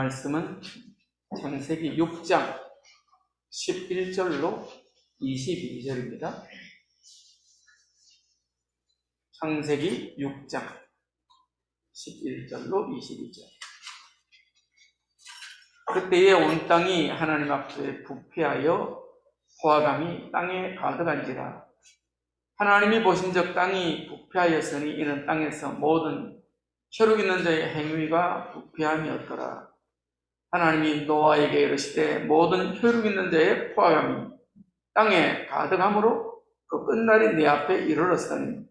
말씀은 창세기 6장 11절로 22절입니다. 창세기 6장 11절로 22절. 그때에 온 땅이 하나님 앞에 부패하여 포화감이 땅에 가득한지라. 하나님이 보신즉 땅이 부패하였으니 이는 땅에서 모든 혈육 있는 자의 행위가 부패함이었더라. 하나님이 노아에게 이르시되 모든 혈육 있는 자의 포화감이 땅에 가득함으로 그 끝날이 네 앞에 이르렀으니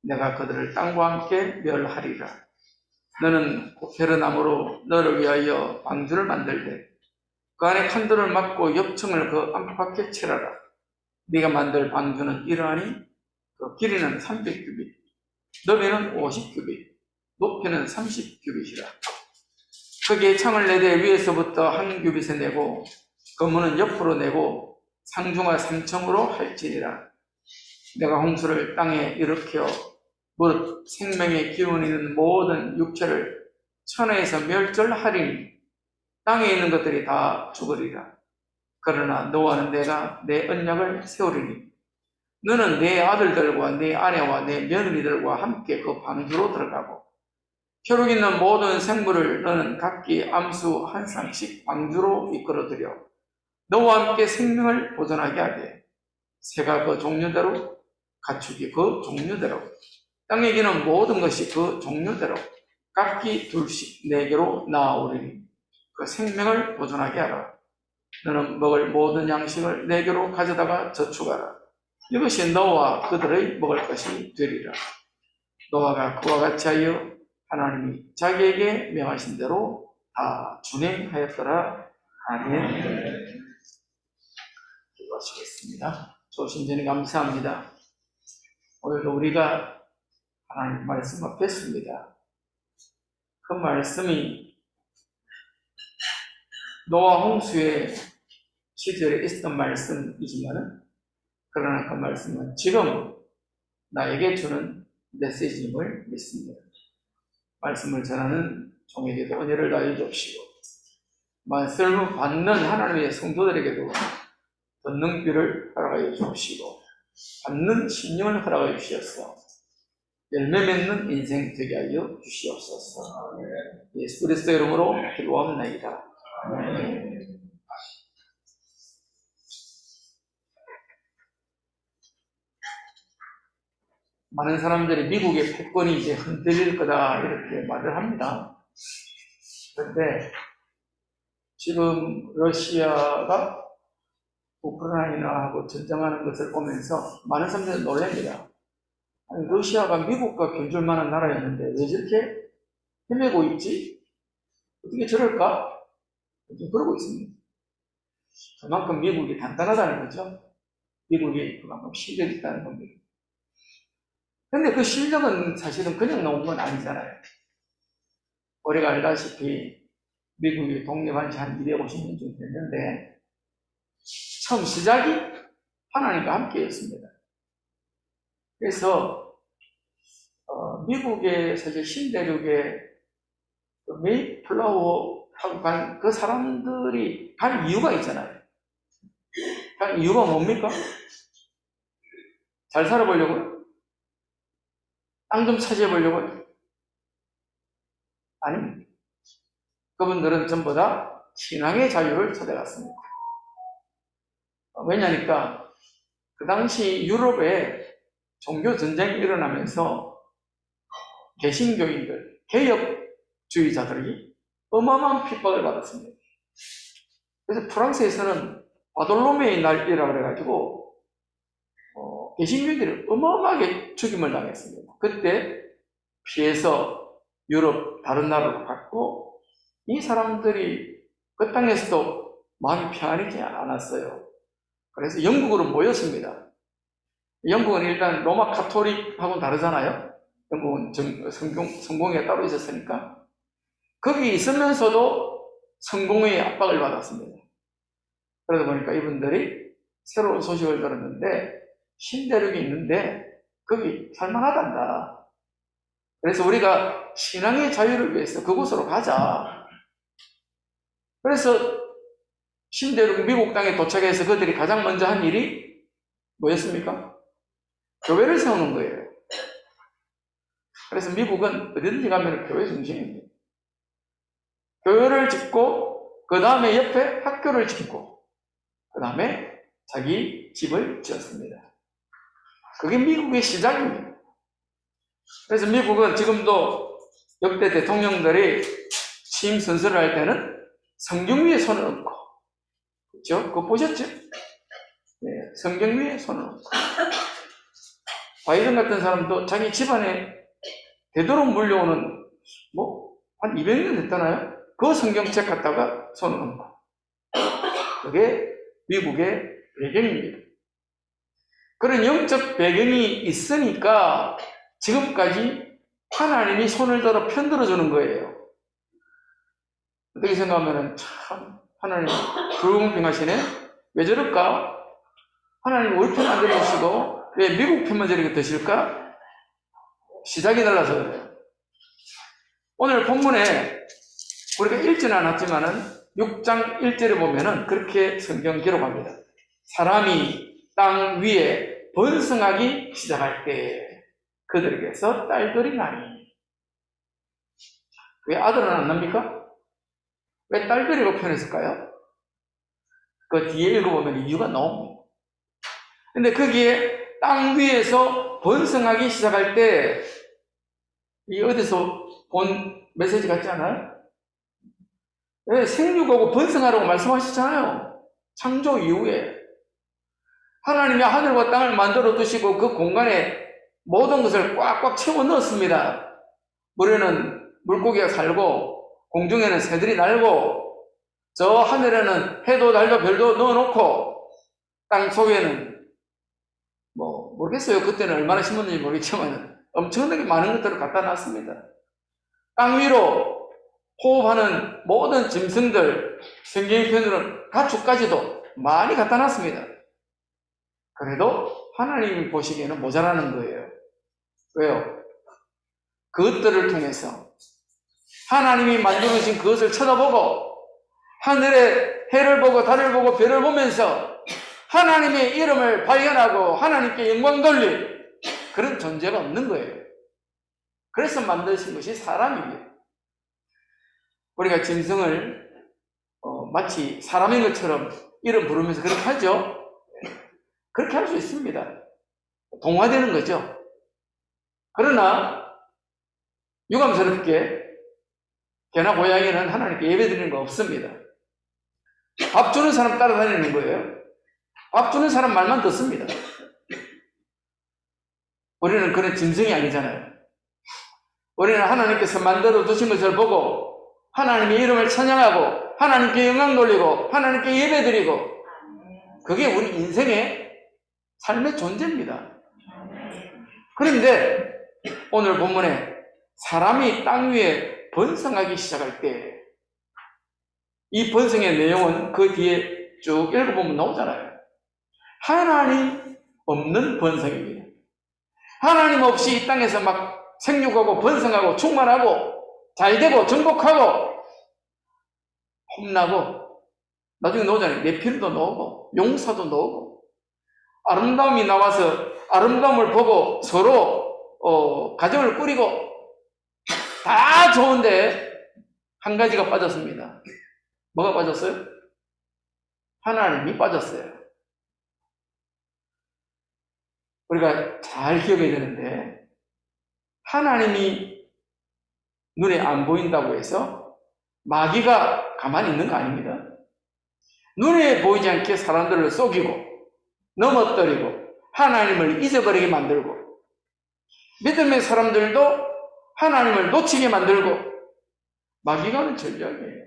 내가 그들을 땅과 함께 멸하리라. 너는 베르나무로 너를 위하여 방주를 만들되 그 안에 칸돌을 막고 옆층을 그 안팎에 칠하라. 네가 만들 방주는 이러하니 그 길이는 300규빗, 너비는 50규빗, 높이는 30규빗이라. 거기에 창을 내되 위에서부터 한 규빗에 내고 그 문은 옆으로 내고 상중하 3층으로 할지니라. 내가 홍수를 땅에 일으켜 무릇 생명의 기운이 있는 모든 육체를 천하에서 멸절하리니 땅에 있는 것들이 다 죽으리라. 그러나 너와는 내가 내 언약을 세우리니 너는 내 아들들과 내 아내와 내 며느리들과 함께 그 방주로 들어가고 혈육 있는 모든 생물을 너는 각기 암수 한 쌍씩 방주로 이끌어들여 너와 함께 생명을 보존하게 하되 새가 그 종류대로 가축이 그 종류대로 땅에 기는 모든 것이 그 종류대로 각기 둘씩 내게로 나아오리니 그 생명을 보존하게 하라. 너는 먹을 모든 양식을 내게로 가져다가 저축하라. 이것이 너와 그들의 먹을 것이 되리라. 노아가 그와 같이 하여 하나님이 자기에게 명하신 대로 다 준행하였더라. 아멘. 기도하시겠습니다. 조심전에 감사합니다. 오늘도 우리가 하나님 말씀 앞에 습니다. 그 말씀이 노아 홍수의 시절에 있었던 말씀이지만 그러나 그 말씀은 지금 나에게 주는 메시지임을 믿습니다. 말씀을 전하는 종에게도 은혜를 다해 주옵시고 말씀을 받는 하나님의 성도들에게도 듣는 귀를 허락하여 주옵시고 받는 심령을 허락하여 주시옵소서. 열매 맺는 인생 되게 하여 주시옵소서. 예수 그리스도의 이름으로 기도합나이다. 많은 사람들이 미국의 패권이 이제 흔들릴 거다 이렇게 말을 합니다. 그런데 지금 러시아가 우크라이나하고 전쟁하는 것을 보면서 많은 사람들이 놀랍니다. 아니, 러시아가 미국과 견줄 만한 나라였는데 왜 저렇게 헤매고 있지? 어떻게 저럴까? 좀 그러고 있습니다. 그만큼 미국이 단단하다는 거죠. 미국이 그만큼 실력이 있다는 겁니다. 근데 그 실력은 사실은 그냥 나온 건 아니잖아요. 우리가 알다시피 미국이 독립한 지 한 250년 정도 됐는데 처음 시작이 하나님과 함께였습니다. 그래서 미국의 사실 신대륙의 메이플라워하고 간 그 사람들이 간 이유가 있잖아요. 간 이유가 뭡니까? 잘 살아보려고요? 땅 좀 차지해보려고요? 아닙니다. 그분들은 전부 다 신앙의 자유를 찾아갔습니다. 왜냐니까 그 당시 유럽에 종교 전쟁이 일어나면서 개신교인들, 개혁주의자들이 어마어마한 핍박을 받았습니다. 그래서 프랑스에서는 바돌로메의 날이라고 그래가지고 개신교인들이 어마어마하게 죽임을 당했습니다. 그때 피해서 유럽 다른 나라로 갔고 이 사람들이 그 땅에서도 마음이 평안하지 않았어요. 그래서 영국으로 모였습니다. 영국은 일단 로마 카톨릭하고는 다르잖아요. 영국은 성공회가 따로 있었으니까 거기 있으면서도 성공회의 압박을 받았습니다. 그러다 보니까 이분들이 새로운 소식을 들었는데 신대륙이 있는데 거기 살만하단다. 그래서 우리가 신앙의 자유를 위해서 그곳으로 가자. 그래서 신대륙 미국 땅에 도착해서 그들이 가장 먼저 한 일이 뭐였습니까? 교회를 세우는 거예요. 그래서 미국은 어디든지 가면 교회 중심입니다. 교회를 짓고 그 다음에 옆에 학교를 짓고 그 다음에 자기 집을 지었습니다. 그게 미국의 시작입니다. 그래서 미국은 지금도 역대 대통령들이 취임 선서를 할 때는 성경 위에 손을 얹고, 그렇죠? 그거 보셨죠? 네, 성경 위에 손을 얹고. 바이든 같은 사람도 자기 집안에 되도록 물려오는 한 200년 됐잖아요. 그 성경책 갖다가 손을 얹고. 그게 미국의 배경입니다. 그런 영적 배경이 있으니까 지금까지 하나님이 손을 들어 편들어주는 거예요. 어떻게 생각하면 참 하나님 불공평하시네? 왜 저럴까? 하나님 우리 편 안 들어주시고 왜 미국 편만 저렇게 드실까? 시작이 달라서 그래요. 오늘 본문에 우리가 읽지는 않았지만은 6장 1절에 보면은 그렇게 성경 기록합니다. 사람이 땅 위에 번성하기 시작할 때 그들에게서 딸들이 나니. 왜 아들은 안 납니까? 왜 딸들이라고 표현했을까요? 그 뒤에 읽어보면 이유가 나옵니다. 근데 거기에 땅 위에서 번성하기 시작할 때, 이 어디서 본 메시지 같지 않아요? 왜 생육하고 번성하라고 말씀하시잖아요. 창조 이후에. 하나님이 하늘과 땅을 만들어 두시고 그 공간에 모든 것을 꽉꽉 채워 넣었습니다. 물에는 물고기가 살고, 공중에는 새들이 날고, 저 하늘에는 해도 달도 별도 넣어놓고, 땅 속에는 모르겠어요. 그때는 얼마나 심었는지 모르겠지만 엄청나게 많은 것들을 갖다 놨습니다. 땅 위로 호흡하는 모든 짐승들, 성경의 표현으로는 가축까지도 많이 갖다 놨습니다. 그래도 하나님이 보시기에는 모자라는 거예요. 왜요? 그것들을 통해서 하나님이 만들어주신 그것을 쳐다보고 하늘의 해를 보고 달을 보고 별을 보면서 하나님의 이름을 발견하고 하나님께 영광 돌릴 그런 존재가 없는 거예요. 그래서 만드신 것이 사람입니다. 우리가 짐승을 마치 사람인 것처럼 이름 부르면서 그렇게 하죠. 그렇게 할 수 있습니다. 동화되는 거죠. 그러나 유감스럽게 개나 고양이는 하나님께 예배드리는 거 없습니다. 밥 주는 사람 따라다니는 거예요. 밥 주는 사람 말만 듣습니다. 우리는 그런 짐승이 아니잖아요. 우리는 하나님께서 만들어 두신 것을 보고 하나님의 이름을 찬양하고 하나님께 영광 돌리고 하나님께 예배드리고 그게 우리 인생의 삶의 존재입니다. 그런데 오늘 본문에 사람이 땅 위에 번성하기 시작할 때 이 번성의 내용은 그 뒤에 쭉 읽어보면 나오잖아요. 하나님 없는 번성입니다. 하나님 없이 이 땅에서 막 생육하고 번성하고 충만하고 잘되고 정복하고 험나고 나중에 나오잖아요. 네필도 나오고 용사도 나오고 아름다움이 나와서 아름다움을 보고 서로 가정을 꾸리고 다 좋은데 한 가지가 빠졌습니다. 뭐가 빠졌어요? 하나님이 빠졌어요. 우리가 잘 기억해야 되는데 하나님이 눈에 안 보인다고 해서 마귀가 가만히 있는 거 아닙니다. 눈에 보이지 않게 사람들을 속이고 넘어뜨리고 하나님을 잊어버리게 만들고 믿음의 사람들도 하나님을 놓치게 만들고 마귀가 하는 전략이에요.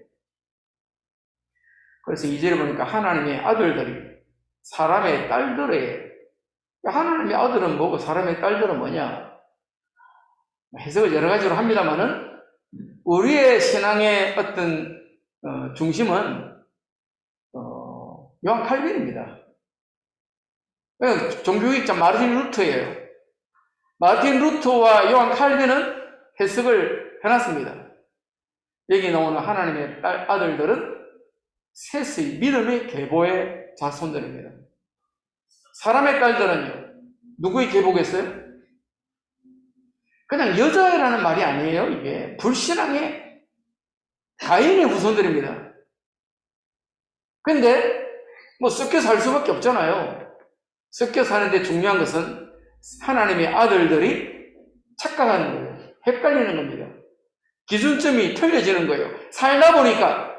그래서 2절에 보니까 하나님의 아들들이 사람의 딸들이에요. 하나님의 아들은 뭐고 사람의 딸들은 뭐냐? 해석을 여러 가지로 합니다만은 우리의 신앙의 어떤 중심은 요한 칼빈입니다. 종교학자 마르틴 루터예요. 마르틴 루터와 요한 칼빈은 해석을 해놨습니다. 여기 나오는 하나님의 아들들은 셋의 믿음의 계보의 자손들입니다. 사람의 딸들은요, 누구의 계보겠어요? 그냥 여자애라는 말이 아니에요. 이게 불신앙의 가인의 후손들입니다. 근데 뭐 섞여 살 수밖에 없잖아요. 섞여 사는데 중요한 것은 하나님의 아들들이 착각하는 거예요. 헷갈리는 겁니다. 기준점이 틀려지는 거예요. 살다 보니까.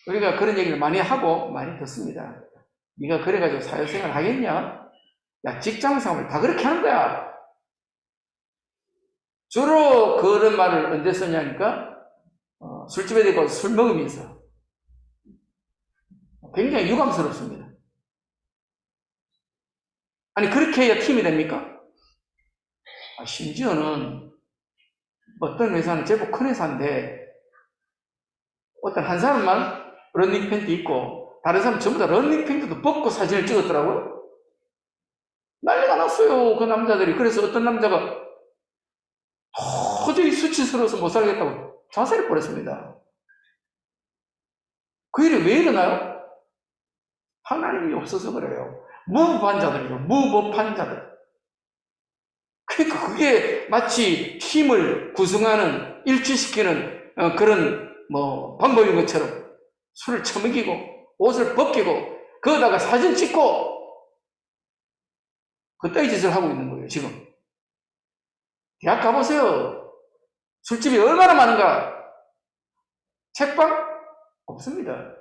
우리가 그런 얘기를 많이 하고 많이 듣습니다. 네가 그래가지고 사회생활 하겠냐? 야, 직장생활 다 그렇게 하는 거야. 주로 그런 말을 언제 쓰냐니까 술집에 대고 술 먹으면서. 굉장히 유감스럽습니다. 아니 그렇게 해야 팀이 됩니까? 심지어는 어떤 회사는 제법 큰 회사인데 어떤 한 사람만 러닝 팬티 입고 다른 사람 전부 다 러닝 팬티도 벗고 사진을 찍었더라고요. 난리가 났어요, 그 남자들이. 그래서 어떤 남자가 도저히 수치스러워서 못 살겠다고 자살해 버렸습니다. 그 일이 왜 일어나요? 하나님이 없어서 그래요. 무법한 자들이죠. 무법한 자들. 그러니까 그게 마치 팀을 구성하는, 일치시키는 그런 방법인 것처럼 술을 처먹이고 옷을 벗기고 거기다가 사진 찍고 그따위 짓을 하고 있는 거예요, 지금. 대학 가보세요. 술집이 얼마나 많은가? 책방? 없습니다.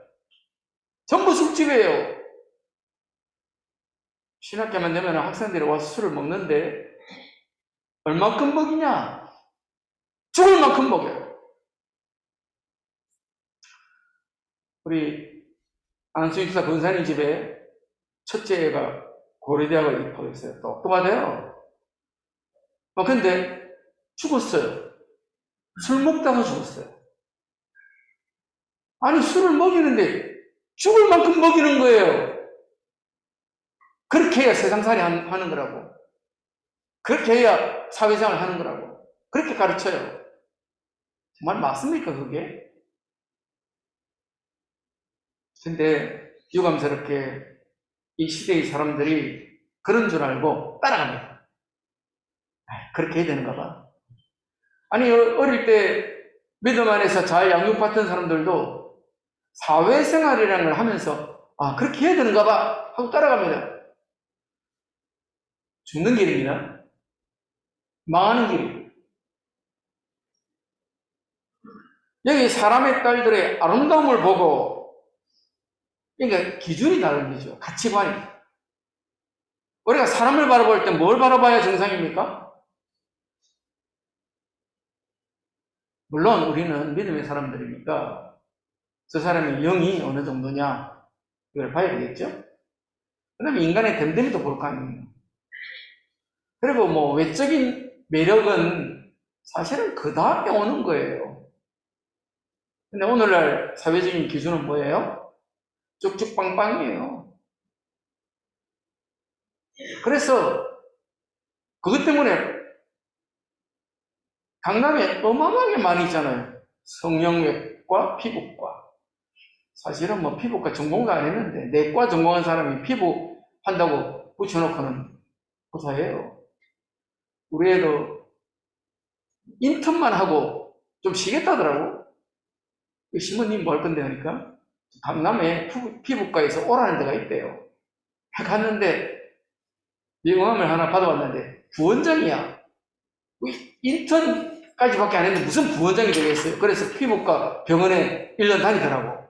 전부 술집이에요. 신학교만 되면 학생들이 와서 술을 먹는데 얼만큼 먹이냐? 죽을 만큼 먹여요. 우리 안수익사 권사님 집에 첫째 애가 고려대학을 입학했어요. 똑똑하대요. 근데 죽었어요. 술 먹다가 죽었어요. 아니 술을 먹이는데 죽을 만큼 먹이는 거예요. 그렇게 해야 세상살이 하는 거라고. 그렇게 해야 사회생활 하는 거라고. 그렇게 가르쳐요. 정말 맞습니까 그게? 근데 유감스럽게 이 시대의 사람들이 그런 줄 알고 따라갑니다. 그렇게 해야 되는가 봐. 아니 어릴 때 믿음 안에서 잘 양육받던 사람들도 사회생활이라는 걸 하면서 그렇게 해야 되는가 봐 하고 따라갑니다. 죽는 길입니다. 망하는 길이에요. 여기 사람의 딸들의 아름다움을 보고, 그러니까 기준이 다른 거죠. 가치관이. 우리가 사람을 바라볼 때 뭘 바라봐야 정상입니까? 물론 우리는 믿음의 사람들이니까 저 사람의 영이 어느 정도냐 이걸 봐야 되겠죠. 그 다음에 인간의 됨됨이도 볼 거 아니에요. 그리고 외적인 매력은 사실은 그 다음에 오는 거예요. 근데 오늘날 사회적인 기준은 뭐예요? 쭉쭉빵빵이에요. 그래서 그것 때문에 강남에 어마어마하게 많이 있잖아요. 성형외과, 피부과. 사실은 피부과 전공도 안 했는데 내과 전공한 사람이 피부 한다고 붙여놓고는 고사해요. 우리 애도 인턴만 하고 좀 쉬겠다더라고. 신부님 뭐 할 건데 하니까 강남에 피부과에서 오라는 데가 있대요. 갔는데 영암을 하나 받아왔는데 부원장이야. 인턴까지밖에 안 했는데 무슨 부원장이 되겠어요. 그래서 피부과 병원에 1년 다니더라고.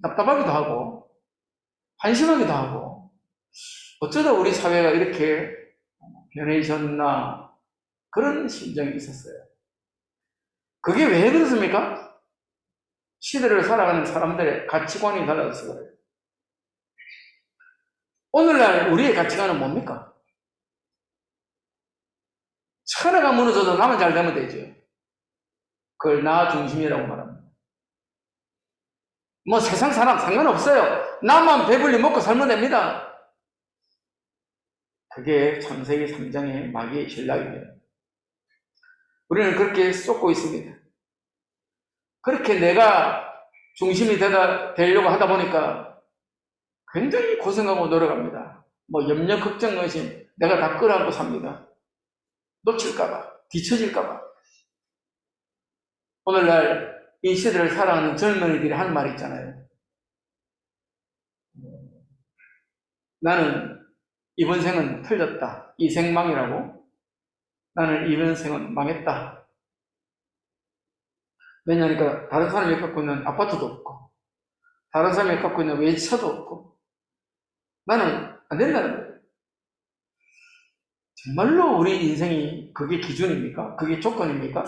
답답하기도 하고 한심하기도 하고 어쩌다 우리 사회가 이렇게 변해졌나 그런 심정이 있었어요. 그게 왜 그렇습니까? 시대를 살아가는 사람들의 가치관이 달라져서 그래요. 오늘날 우리의 가치관은 뭡니까? 천하가 무너져도 나만 잘 되면 되죠. 그걸 나 중심이라고 말합니다. 세상 사람 상관없어요. 나만 배불리 먹고 살면 됩니다. 그게 창세기 3장의 마귀의 전략입니다. 우리는 그렇게 쏟고 있습니다. 그렇게 내가 중심이 되려고 하다 보니까 굉장히 고생하고 노력합니다. 뭐 염려, 걱정, 의심 내가 다 끌어안고 삽니다. 놓칠까봐, 뒤처질까봐. 오늘날 이 시대를 살아가는 젊은이들이 하는 말이 있잖아요. 나는 이번 생은 틀렸다. 이 생망이라고. 나는 이번 생은 망했다. 왜냐하니까 다른 사람이 갖고 있는 아파트도 없고 다른 사람이 갖고 있는 외제차도 없고 나는 안 된다는 거예요. 정말로 우리 인생이 그게 기준입니까? 그게 조건입니까?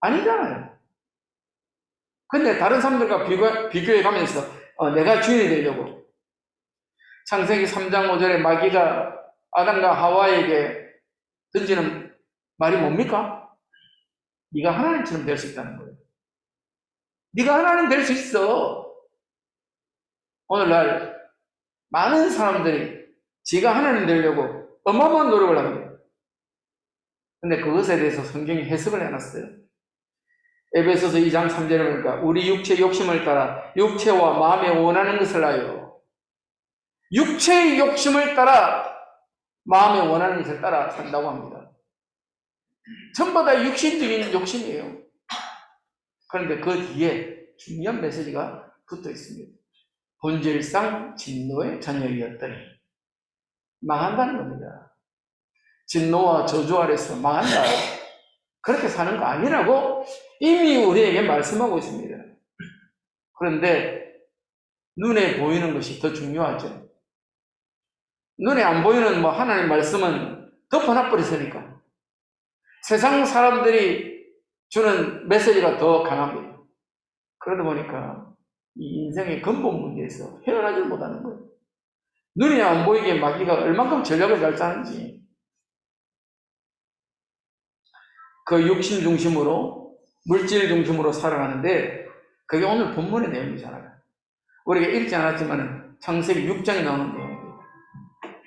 아니잖아요. 근데 다른 사람들과 비교해 가면서 내가 주인이 되려고 창세기 3장 5절에 마귀가 아담과 하와에게 던지는 말이 뭡니까? 네가 하나님처럼 될 수 있다는 거예요. 네가 하나님 될 수 있어. 오늘날 많은 사람들이 지가 하나님 되려고 어마어마한 노력을 합니다. 근데 그것에 대해서 성경이 해석을 해놨어요. 에베소서 2장 3절에 보니까 우리 육체 욕심을 따라 육체와 마음에 원하는 것을 하여 육체의 욕심을 따라 마음에 원하는 것을 따라 산다고 합니다. 전부 다 육신적인 욕심이에요. 그런데 그 뒤에 중요한 메시지가 붙어 있습니다. 본질상 진노의 자녀이었더니 망한다는 겁니다. 진노와 저주 아래서 망한다. 그렇게 사는 거 아니라고 이미 우리에게 말씀하고 있습니다. 그런데 눈에 보이는 것이 더 중요하죠. 눈에 안 보이는 하나님의 말씀은 덮어놔버렸으니까 세상 사람들이 주는 메시지가 더 강합니다. 그러다 보니까 이 인생의 근본 문제에서 헤어나지 못하는 거예요. 눈이 안 보이게 마귀가 얼만큼 전략을 잘 짜는지 그 육신 중심으로 물질 중심으로 살아가는데 그게 오늘 본문의 내용이잖아요. 우리가 읽지 않았지만 창세기 6장에 나오는 내용입니다.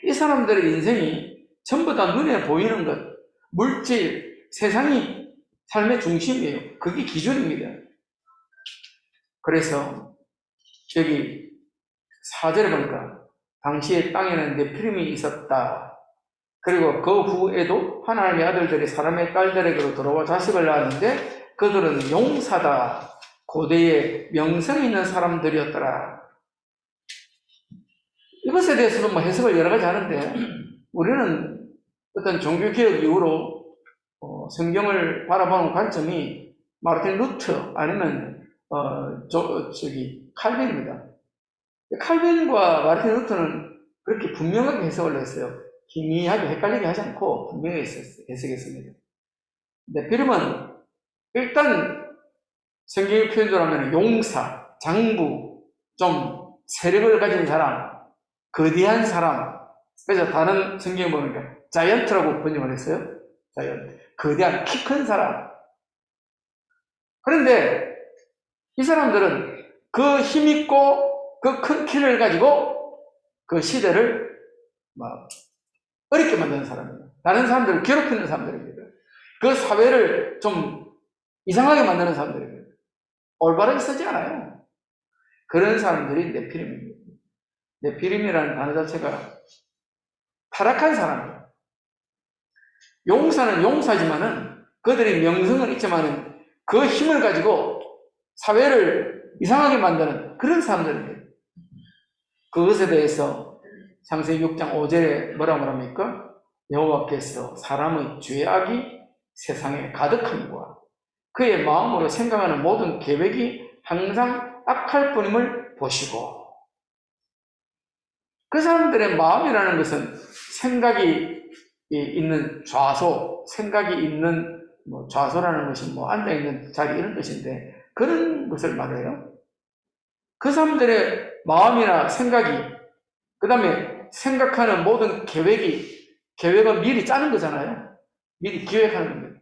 이 사람들의 인생이 전부 다 눈에 보이는 것, 물질, 세상이 삶의 중심이에요. 그게 기준입니다. 그래서 여기 4절에 보니까 당시에 땅에는 네피림이 있었다. 그리고 그 후에도 하나님의 아들들이 사람의 딸들에게로 들어와 자식을 낳았는데 그들은 용사다. 고대에 명성 있는 사람들이었더라. 이것에 대해서도 해석을 여러 가지 하는데 우리는 어떤 종교개혁 이후로 성경을 바라보는 관점이 마르틴 루터 아니면 칼빈입니다. 칼빈과 마르틴 루터는 그렇게 분명하게 해석을 했어요. 희미하게 헷갈리게 하지 않고 분명히 해석했습니다. 네피림은 일단 성경의 표현대로 하면 용사, 장부, 좀 세력을 가진 사람, 거대한 사람. 그래서 다른 성경에 보니까 자이언트라고 번역을 했어요. 자이언트. 거대한 키 큰 사람. 그런데 이 사람들은 그 힘있고 그 큰 키를 가지고 그 시대를 어렵게 만드는 사람입니다. 다른 사람들을 괴롭히는 사람들입니다. 그 사회를 좀 이상하게 만드는 사람들입니다. 올바르게 쓰지 않아요. 그런 사람들이 네피림입니다. 네피림이라는 단어 자체가 타락한 사람이에요. 용사는 용사지만은 그들이 명성은 있지만은 그 힘을 가지고 사회를 이상하게 만드는 그런 사람들입니다. 그것에 대해서 창세기 6장 5절에 뭐라고 합니까? 여호와께서 사람의 죄악이 세상에 가득함과 그의 마음으로 생각하는 모든 계획이 항상 악할 뿐임을 보시고 그 사람들의 마음이라는 것은 생각이 있는 좌소, 생각이 있는 좌소라는 것이 앉아있는 자리 이런 뜻인데 그런 것을 말해요. 그 사람들의 마음이나 생각이 그 다음에 생각하는 모든 계획은 미리 짜는 거잖아요. 미리 기획하는 겁니다.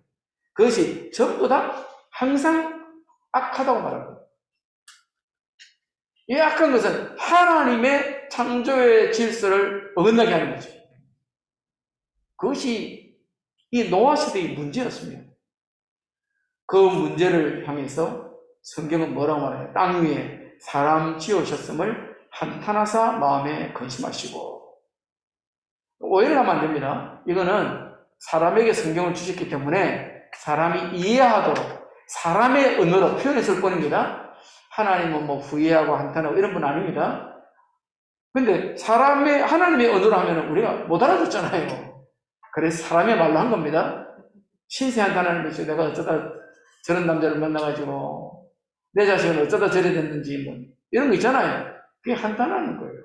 그것이 전부 다 항상 악하다고 말합니다. 이 악한 것은 하나님의 창조의 질서를 어긋나게 하는 거죠. 그것이 이 노아 시대의 문제였습니다. 그 문제를 향해서 성경은 뭐라고 말해요? 땅 위에 사람 지으셨음을 한탄하사 마음에 근심하시고. 오해를 하면 안 됩니다. 이거는 사람에게 성경을 주셨기 때문에 사람이 이해하도록 사람의 언어로 표현했을 뿐입니다. 하나님은 뭐 후회하고 한탄하고 이런 분 아닙니다. 근데 하나님의 언어로 하면 우리가 못 알아듣잖아요. 그래서 사람의 말로 한 겁니다. 신세한 하나님 있죠. 내가 어쩌다 저런 남자를 만나가지고 내 자식은 어쩌다 저래 됐는지 뭐 이런 거 있잖아요. 그게 한탄하는 거예요.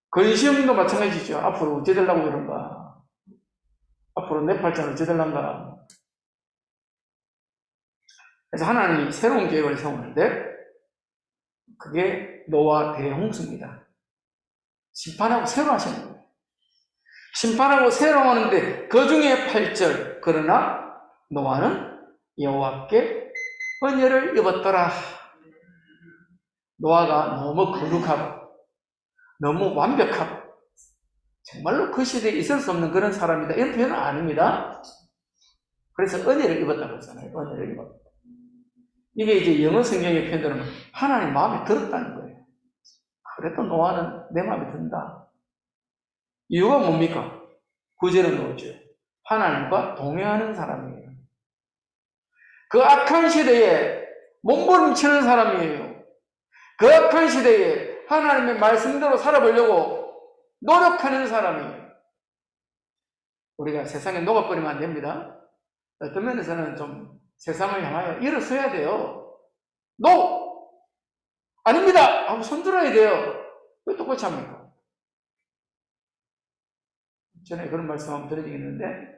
근심도 마찬가지죠. 앞으로 어찌 되려고 그런가. 앞으로 내 팔자는 어찌 되려는가. 그래서 하나님이 새로운 계획을 세우는데 그게 노아 대홍수입니다. 심판하고 새로 하시는 거예요. 심판하고 새로 하는데 그 중에 8절 그러나 노아는 여호와께 은혜를 입었더라. 노아가 너무 거룩하고 너무 완벽하고 정말로 그 시대에 있을 수 없는 그런 사람이다. 이런 표현은 아닙니다. 그래서 은혜를 입었다고 했잖아요. 은혜를 입었다. 이게 이제 영어 성경의 표현대로 하나님 마음에 들었다는 거예요. 그래도 노아는 내 마음에 든다. 이유가 뭡니까? 구절은 뭐죠? 하나님과 동행하는 사람이에요. 그 악한 시대에 몸부림치는 사람이에요. 그 악한 시대에 하나님의 말씀대로 살아보려고 노력하는 사람이에요. 우리가 세상에 녹아버리면 안 됩니다. 어떤 면에서는 좀 세상을 향하여 일어서야 돼요. 노! 아닙니다! 하고 손들어야 돼요. 왜 똑같이 합니까? 전에 그런 말씀 한번 드리겠는데,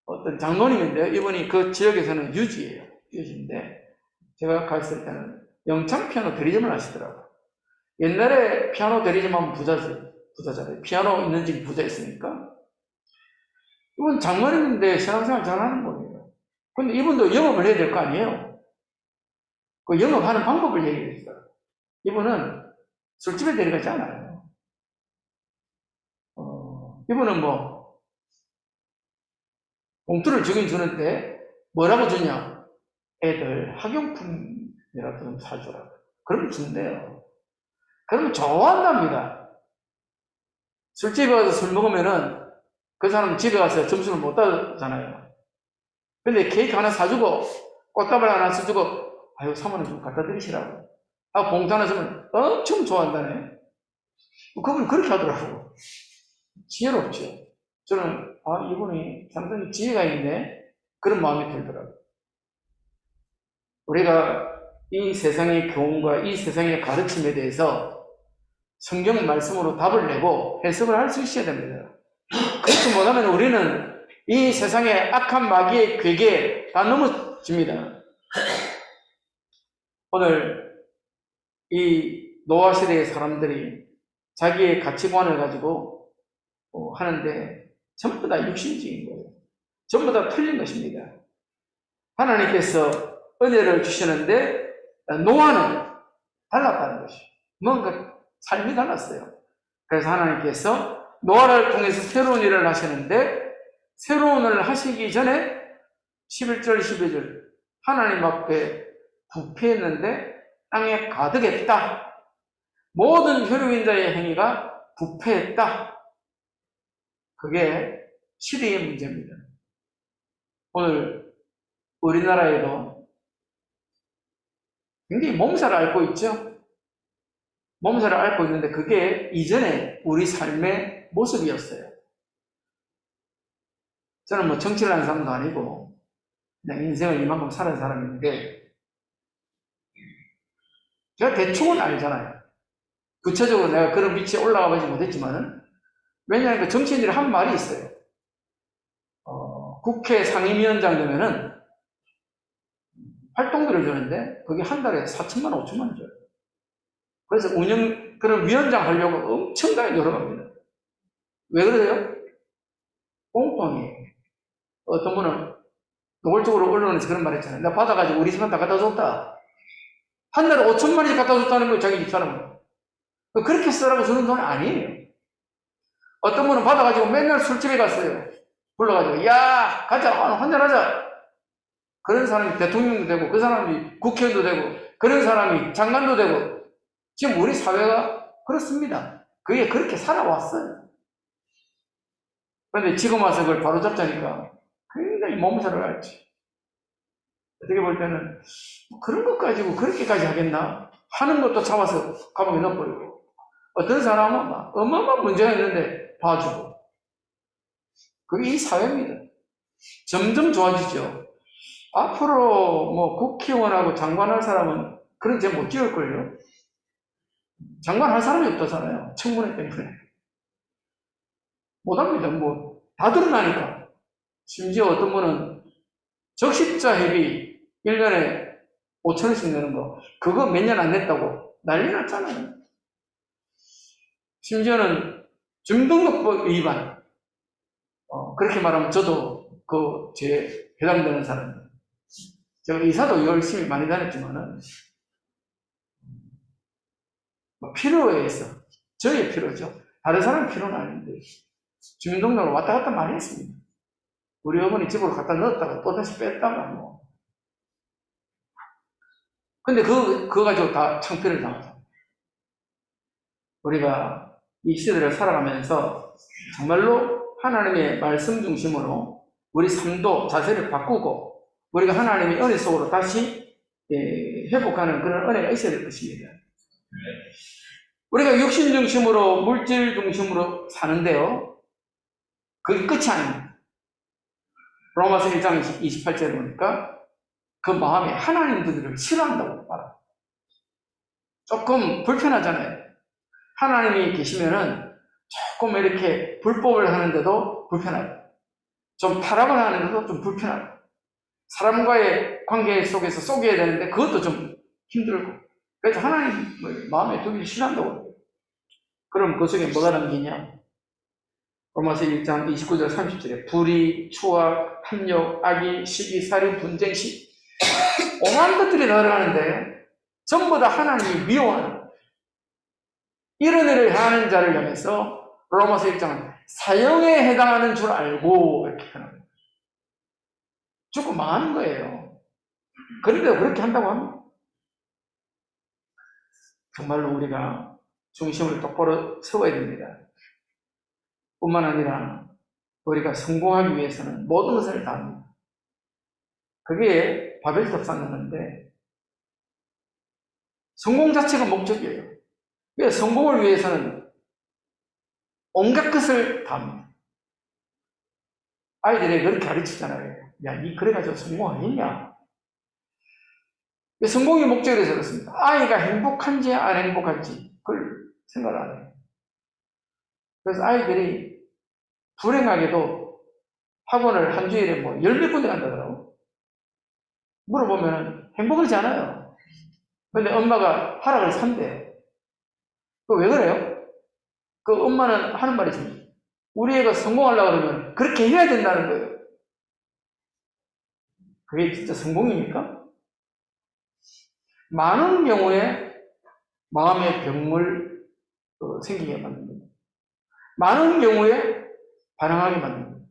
어떤 장로님인데, 이분이 그 지역에서는 유지예요. 유지인데, 제가 갔을 때는 영창 피아노 대리점을 하시더라고요. 옛날에 피아노 대리점 하면 부자잖아요. 피아노 있는 집이 부자였으니까. 이분 장로님인데 신앙생활 잘하는 거예요. 근데 이분도 영업을 해야 될 거 아니에요? 그 영업하는 방법을 얘기했어요. 이분은 술집에 데려가지 않아요. 이분은 뭐, 봉투를 주긴 주는데, 뭐라고 주냐? 애들 학용품이라도 좀 사주라고. 그러면 준대요. 그러면 좋아한답니다. 술집에 가서 술 먹으면은 그 사람 집에 가서 점수를 못 따잖아요. 근데 케이크 하나 사주고, 꽃다발 하나 사주고, 아유, 사모님 좀 갖다 드리시라고. 아, 봉투 하나 주면 엄청 좋아한다네. 그분이 그렇게 하더라고요. 지혜롭죠. 저는, 이분이 상당히 지혜가 있네. 그런 마음이 들더라고요. 우리가 이 세상의 교훈과 이 세상의 가르침에 대해서 성경 말씀으로 답을 내고 해석을 할 수 있어야 됩니다. 그렇지 못하면 우리는 이 세상의 악한 마귀의 괴계에 다 넘어집니다. 오늘 이 노아 시대의 사람들이 자기의 가치관을 가지고 하는데 전부 다 육신적인 거예요. 전부 다 틀린 것입니다. 하나님께서 은혜를 주시는데 노아는 달랐다는 것이에요. 뭔가 삶이 달랐어요. 그래서 하나님께서 노아를 통해서 새로운 일을 하시는데 새로운 일을 하시기 전에 11절, 12절 하나님 앞에 부패했는데 땅에 가득했다. 모든 혈육인자의 행위가 부패했다. 그게 시대의 문제입니다. 오늘 우리나라에도 굉장히 몸살을 앓고 있죠. 몸살을 앓고 있는데 그게 이전에 우리 삶의 모습이었어요. 저는 뭐 정치를 하는 사람도 아니고 그냥 인생을 이만큼 살은 사람인데 제가 대충은 알잖아요. 구체적으로 내가 그런 위치에 올라가 보지 못했지만은 왜냐하면 그 정치인들이 한 말이 있어요. 국회 상임위원장 되면은 활동비를 주는데 그게 한 달에 4천만 원, 5천만 원 줘요. 그래서 그런 위원장 하려고 엄청나게 노력합니다. 왜 그래요? 꽁꽁이에요. 어떤 분은 노골적으로 언론에서 그런 말 했잖아요. 나 받아가지고 우리 집안 다 갖다 줬다. 한 달에 5천만 원씩 갖다 줬다는 거예요, 자기 집사람은. 그렇게 쓰라고 주는 돈 아니에요. 어떤 분은 받아가지고 맨날 술집에 갔어요. 불러가지고, 야, 가자, 한잔하자. 그런 사람이 대통령도 되고, 그 사람이 국회의원도 되고, 그런 사람이 장관도 되고, 지금 우리 사회가 그렇습니다. 그게 그렇게 살아왔어요. 그런데 지금 와서 그걸 바로잡자니까 굉장히 몸살을 앓지. 어떻게 볼 때는 그런 것 가지고 그렇게까지 하겠나? 하는 것도 잡아서 감옥에 넣어버리고, 어떤 사람은 막 어마어마한 문제가 있는데 봐주고. 그게 이 사회입니다. 점점 좋아지죠. 앞으로 뭐 국회의원하고 장관할 사람은 그런 죄 못 지을걸요? 장관 할 사람이 없다잖아요. 청문회 때문에. 못합니다. 뭐, 다 드러나니까. 심지어 어떤 분은 적십자 회비 1년에 5천원씩 내는 거, 그거 몇 년 안 냈다고 난리 났잖아요. 심지어는 주민등록법 위반. 그렇게 말하면 저도 제 해당되는 사람이에요. 제가 이사도 열심히 많이 다녔지만은, 필요에 의해서, 저의 필요죠. 다른 사람 필요는 아닌데, 주민등록을 왔다 갔다 많이 했습니다. 우리 어머니 집으로 갖다 넣었다가 또다시 뺐다가 뭐. 근데 그거 가지고 다 창피를 당하죠. 우리가 이 시대를 살아가면서 정말로 하나님의 말씀 중심으로 우리 삶도 자세를 바꾸고 우리가 하나님의 은혜 속으로 다시 회복하는 그런 은혜가 있어야 될 것입니다. 우리가 육신 중심으로 물질 중심으로 사는데요. 그게 끝이 아닙니다. 로마서 1장 28절에 보니까 그 마음에 하나님들을 싫어한다고 말합니다. 조금 불편하잖아요. 하나님이 계시면은 조금 이렇게 불법을 하는데도 불편하고, 좀 타락을 하는데도 좀 불편하고, 사람과의 관계 속에서 속여야 되는데 그것도 좀 힘들고, 그래서 하나님을 마음에 두기 싫어한다고. 그럼 그 속에 뭐가 담기냐? 로마서 1장 29절 30절에 불의, 추악, 탐욕, 악의, 시기, 살인, 분쟁, 오만 것들이 들어가는데 전부 다 하나님이 미워하는 이런 일을 하는 자를 향해서 로마서 1장은 사형에 해당하는 줄 알고 이렇게 하는 죽고 망하는 거예요. 그런데 그렇게 한다고 합니다. 정말로 우리가 중심을 똑바로 세워야 됩니다. 뿐만 아니라 우리가 성공하기 위해서는 모든 것을 다 합니다. 그게 바벨탑 쌓는데 성공 자체가 목적이에요. 왜 성공을 위해서는 온갖 것을 다 합니다. 아이들에게 그렇게 가르치잖아요. 야, 니 그래가지고 성공하겠냐? 성공이 목적이라서 그렇습니다. 아이가 행복한지 안 행복한지 그걸 생각을 안 해요. 그래서 아이들이 불행하게도 학원을 한 주일에 뭐 열 몇 군데 간다더라고. 물어보면 행복하지 않아요. 근데 엄마가 하락을 산대. 왜 그래요? 그 엄마는 하는 말이 있습니다. 우리 애가 성공하려고 그러면 그렇게 해야 된다는 거예요. 그게 진짜 성공입니까? 많은 경우에 마음의 병을 생기게 만듭니다. 많은 경우에 반항하게 만듭니다.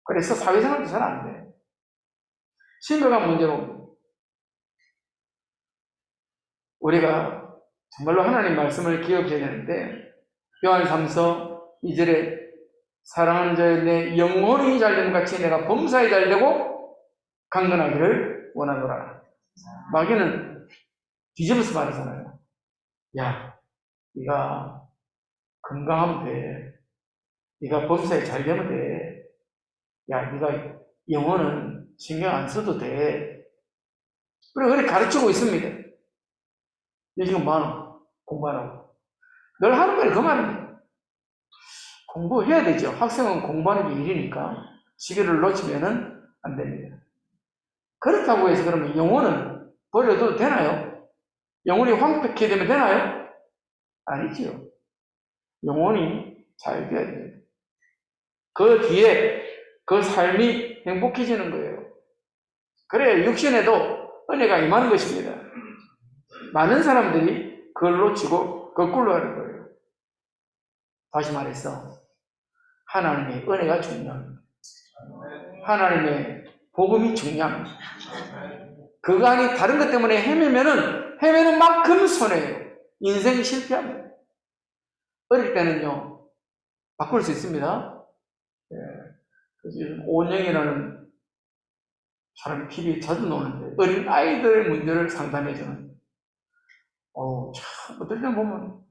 그래서 사회생활도 잘 안 돼요. 심각한 문제로 우리가 정말로 하나님 말씀을 기억해야 되는데 요한 3서 2절에 사랑하는 자여 내 영혼이 잘되는 같이 내가 범사에 잘되고 강건하기를 원하노라. 마귀는 뒤집어서 말하잖아요. 야, 네가 건강하면 돼. 네가 범사에 잘 되면 돼. 야, 네가 영혼은 신경 안 써도 돼. 그렇게 가르치고 있습니다. 근데 지금 뭐하노? 공부하라고. 늘 하는 말이 그 말입니다. 공부해야 되죠. 학생은 공부하는 게 일이니까 시기를 놓치면은 안 됩니다. 그렇다고 해서 그러면 영혼은 버려도 되나요? 영혼이 황폐케 되면 되나요? 아니지요. 영혼이 잘 돼야 돼요. 그 뒤에 그 삶이 행복해지는 거예요. 그래야 육신에도 은혜가 임하는 것입니다. 많은 사람들이 그걸 놓치고 거꾸로 하는 거예요. 다시 말해서 하나님의 은혜가 중요합니다. 하나님의 복음이 중요합니다. 그거 아니 다른 것 때문에 헤매는 만큼 손해예요. 인생이 실패합니다. 어릴 때는요, 바꿀 수 있습니다. 예. 그래서 요즘 오은영이라는 사람이 TV에 자주 나오는데, 어린 아이들 문제를 상담해주는, 참, 어떨 때 보면,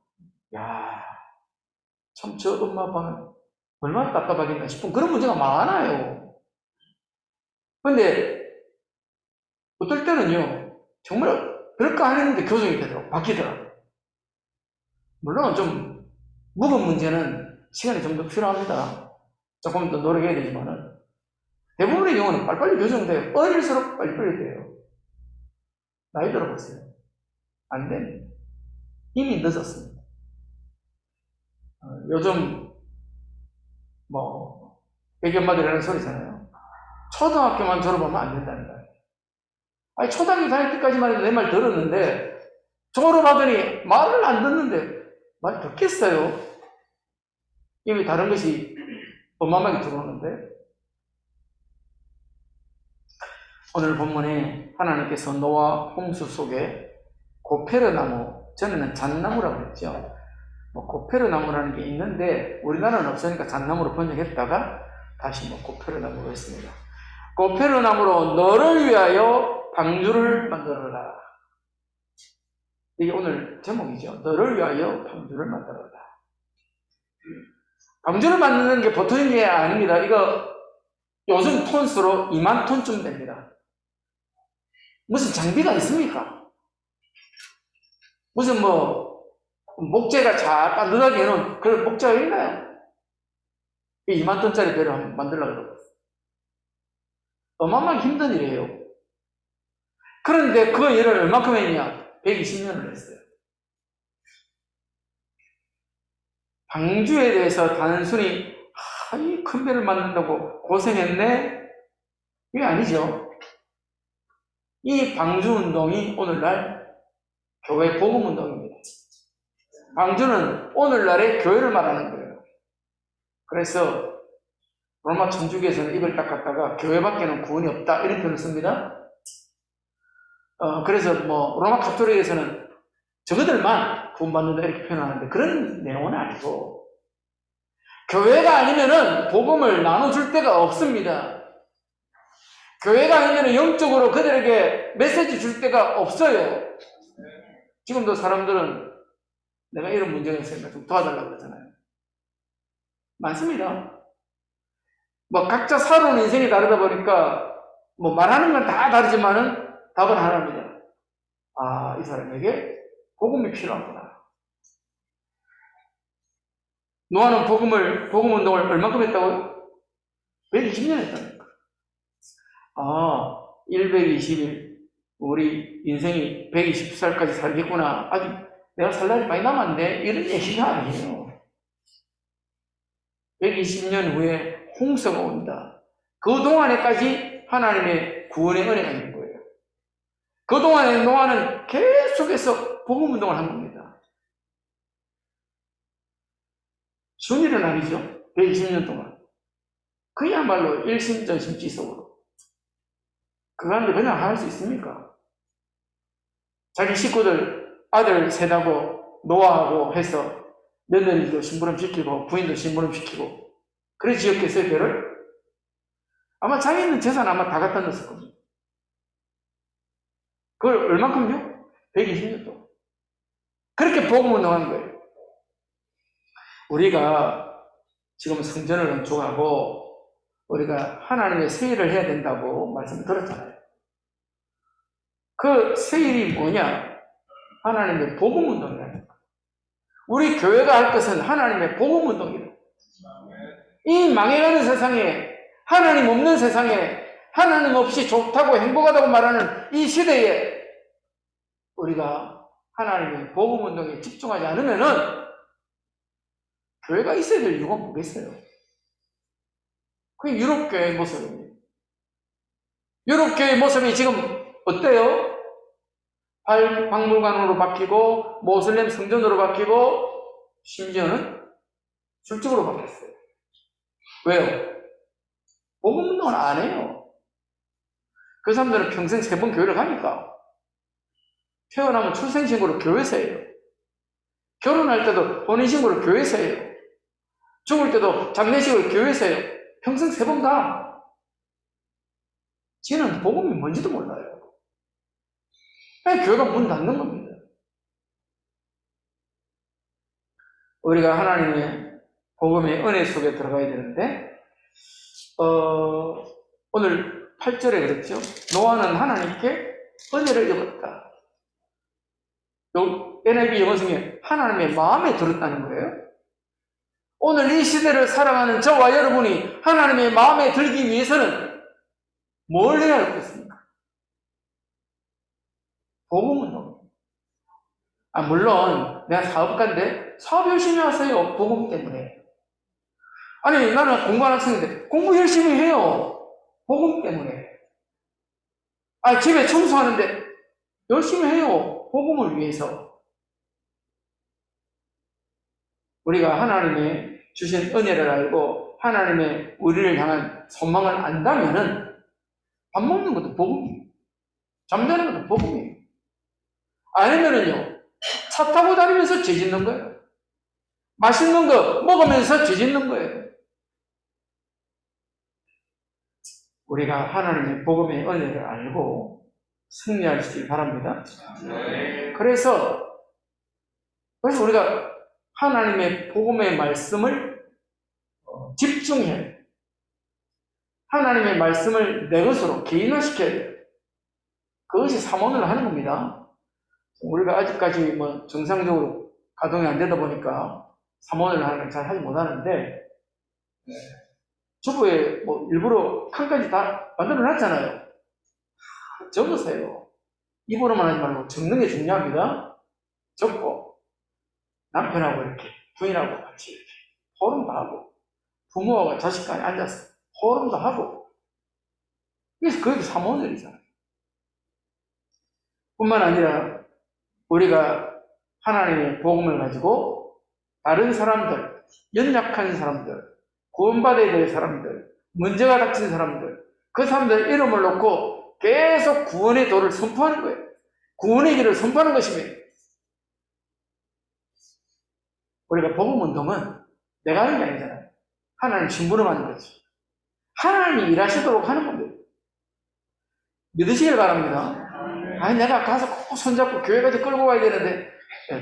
야, 참, 저 엄마 아빠는 얼마나 답답하겠나 싶은 그런 문제가 많아요. 근데, 어떨 때는요, 정말 별거 안 했는데 교정이 되더라고, 바뀌더라고. 물론 좀, 묵은 문제는 시간이 좀 더 필요합니다. 조금 더 노력해야 되지만은, 대부분의 경우는 빨리빨리 교정돼요. 어릴수록 빨리빨리 돼요. 나이 들어보세요. 안 됩니다. 이미 늦었습니다. 요즘, 애기 엄마들이 하는 소리잖아요. 초등학교만 졸업하면 안 된다는 거예요. 아니, 초등학교 다닐 때까지만 해도 내 말 들었는데, 졸업하더니 말을 안 듣는데, 말 듣겠어요? 이미 다른 것이 어마어마하게 들어오는데, 오늘 본문에 하나님께서 노아 홍수 속에 고페르 나무, 전에는 잣나무라고 했죠. 고페르 나무라는 게 있는데 우리나라는 없으니까 잣나무로 번역했다가 다시 고페르 나무로 했습니다. 고페르 나무로 너를 위하여 방주를 만들어라. 이게 오늘 제목이죠. 너를 위하여 방주를 만들어라. 방주를 만드는 게 보통인 게 아닙니다. 이거 요즘 톤수로 2만 톤쯤 됩니다. 무슨 장비가 있습니까? 무슨 목재가 잘 단단하게 해놓은 그런 목재가 있나요? 2만 톤짜리 배를 한번 만들려고 그러고. 어마어마하게 힘든 일이에요. 그런데 그 일을 얼마큼 했냐? 120년을 했어요. 방주에 대해서 단순히 이 큰 배를 만든다고 고생했네? 이게 아니죠. 이 방주운동이 오늘날 교회 복음운동입니다. 방주는 오늘날의 교회를 말하는 거예요. 그래서 로마 천주교에서는 입을 딱 갖다가 교회밖에는 구원이 없다 이런 표현을 씁니다. 그래서 로마 가톨릭에서는 저거들만 구원받는다 이렇게 표현하는데 그런 내용은 아니고 교회가 아니면은 복음을 나눠줄 데가 없습니다. 교회가 아니면은 영적으로 그들에게 메시지 줄 데가 없어요. 지금도 사람들은 내가 이런 문제가 있으니까 좀 도와달라고 그러잖아요. 많습니다. 각자 살아온 인생이 다르다 보니까 말하는 건 다 다르지만은 답은 하나입니다. 이 사람에게 복음이 필요하구나. 노아는 복음 운동을 얼마큼 했다고요? 120년 했다니까. 120일. 우리 인생이 120살까지 살겠구나. 아직 내가 살 날이 많이 남았네. 이런 얘기가 아니에요. 120년 후에 홍수가 온다. 그 동안에까지 하나님의 구원의 은혜가 있는 거예요. 그 동안에 노아는 계속해서 복음 운동을 한 겁니다. 쉬운 일은 아니죠. 120년 동안. 그야말로 일심전심지속으로. 그런데 그냥 할 수 있습니까? 자기 식구들 아들 셋하고 노아하고 해서 며느리도 심부름시키고 부인도 심부름시키고 그래 지었겠어요, 배를? 아마 자기 있는 재산 아마 다 갖다 넣었을 겁니다. 그걸 얼만큼요? 120년 동안. 그렇게 복음을 넣은 거예요. 우리가 지금 성전을 건축하고 우리가 하나님의 세일을 해야 된다고 말씀을 들었잖아요. 그 세일이 뭐냐? 하나님의 복음 운동이라는 거예요. 우리 교회가 할 것은 하나님의 복음 운동이다. 이 망해가는 세상에 하나님 없는 세상에 하나님 없이 좋다고 행복하다고 말하는 이 시대에 우리가 하나님의 복음 운동에 집중하지 않으면은 교회가 있어야 될 이유가 뭐겠어요? 그게 유럽교회의 모습입니다. 유럽교회의 모습이 지금 어때요? 박물관으로 바뀌고 모슬렘 성전으로 바뀌고 심지어는 술집으로 바뀌었어요. 왜요? 복음 운동을 안 해요. 그 사람들은 평생 3번 교회를 가니까. 태어나면 출생신고를 교회에서 해요. 결혼할 때도 혼인신고를 교회에서 해요. 죽을 때도 장례식을 교회에서 해요. 평생 3번 가. 지는 복음이 뭔지도 몰라요. 그냥 교회가 문 닫는 겁니다. 우리가 하나님의 복음의 은혜 속에 들어가야 되는데, 오늘 8절에 그랬죠. 노아는 하나님께 은혜를 입었다. NIV 영어성에 하나님의 마음에 들었다는 거예요. 오늘 이 시대를 살아가는 저와 여러분이 하나님의 마음에 들기 위해서는 뭘 해야 할겠습니까? 복음은 너무. 물론 내가 사업가인데 사업 열심히 하세요. 복음 때문에. 아니 나는 공부하는 학생인데 공부 열심히 해요. 복음 때문에. 집에 청소하는데 열심히 해요. 복음을 위해서. 우리가 하나님의 주신 은혜를 알고 하나님의 우리를 향한 소망을 안다면은 밥 먹는 것도 복음이에요. 잠자는 것도 복음이에요. 아니면은요, 차 타고 다니면서 죄 짓는 거예요. 맛있는 거 먹으면서 죄 짓는 거예요. 우리가 하나님의 복음의 은혜를 알고 승리하시길 바랍니다. 그래서 우리가 하나님의 복음의 말씀을 집중해야 돼요. 하나님의 말씀을 내 것으로 개인화시켜야 돼요. 그것이 삼원을 하는 겁니다. 우리가 아직까지 정상적으로 가동이 안 되다 보니까 삼원을 하는 걸 잘 하지 못하는데, 주부에 일부러 칸까지 다 만들어 놨잖아요. 적으세요. 입으로만 하지 말고 적는 게 중요합니다. 적고, 남편하고 이렇게, 부인하고 같이 이렇게, 토론도 하고, 부모와 자식간에 앉아서 토론도 하고, 그래서 그게 삼원을이잖아요. 뿐만 아니라, 우리가 하나님의 복음을 가지고, 다른 사람들, 연약한 사람들, 구원받아야 될 사람들, 문제가 닥친 사람들, 그 사람들 이름을 놓고 계속 구원의 도를 선포하는 거예요. 구원의 길을 선포하는 것입니다. 우리가 복음운동은 내가 하는 게 아니잖아요. 하나님 심부름 하는 거지. 하나님이 일하시도록 하는 겁니다. 믿으시길 바랍니다. 내가 가서 꼭 손잡고 교회까지 끌고 가야 되는데,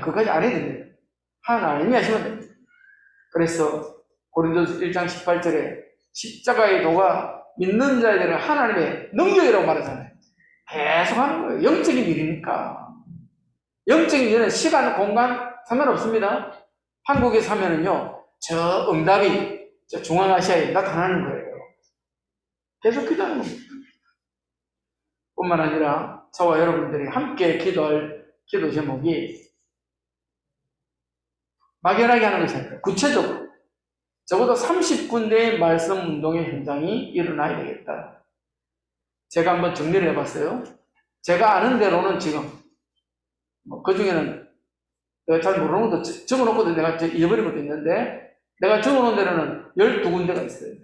그것까지 안 해야 됩니다. 하나님이 하시면 됩니다. 그래서 고린도서 1장 18절에 십자가의 도가 믿는 자에게는 하나님의 능력이라고 말하잖아요. 계속 하는 거예요. 영적인 일이니까. 영적인 일은 시간, 공간 상관없습니다. 한국에 사면은요, 저 응답이 저 중앙아시아에 나타나는 거예요. 계속 기도하는 겁니다. 뿐만 아니라 저와 여러분들이 함께 기도할 기도 제목이 막연하게 하는 것이 아니라 구체적으로 적어도 30군데의 말씀 운동의 현장이 일어나야 되겠다. 제가 한번 정리를 해봤어요. 제가 아는 대로는 지금 그 중에는 내가 잘 모르는 것도 적어놓고도 내가 잊어버린 것도 있는데, 내가 적어놓은 데로는 12군데가 있어요.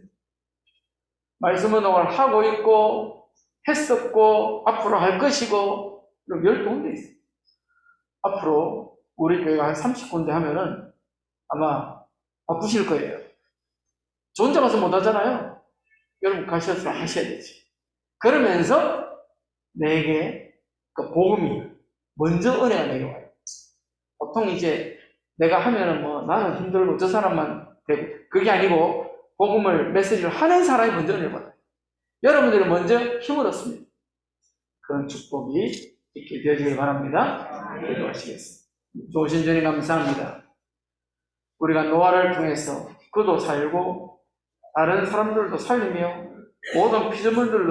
말씀 운동을 하고 있고 했었고 앞으로 할 것이고, 그럼 12군데 있어요. 앞으로 우리 교회가 한 30군데 하면은 아마 바쁘실 거예요. 저 혼자 가서 못 하잖아요. 여러분 가셔서 하셔야 되지. 그러면서 내게 그 복음이 먼저 은혜가 내게 와요. 보통 이제 내가 하면은 나는 힘들고 저 사람만 되고, 그게 아니고 복음을 메시지를 하는 사람이 먼저 은혜를 받아요. 여러분들이 먼저 힘을 얻습니다. 그런 축복이 있게 되어지길 바랍니다. 기도하시겠습니다. 좋으신 주님 감사합니다. 우리가 노아를 통해서 그도 살고 다른 사람들도 살리며 모든 피조물들로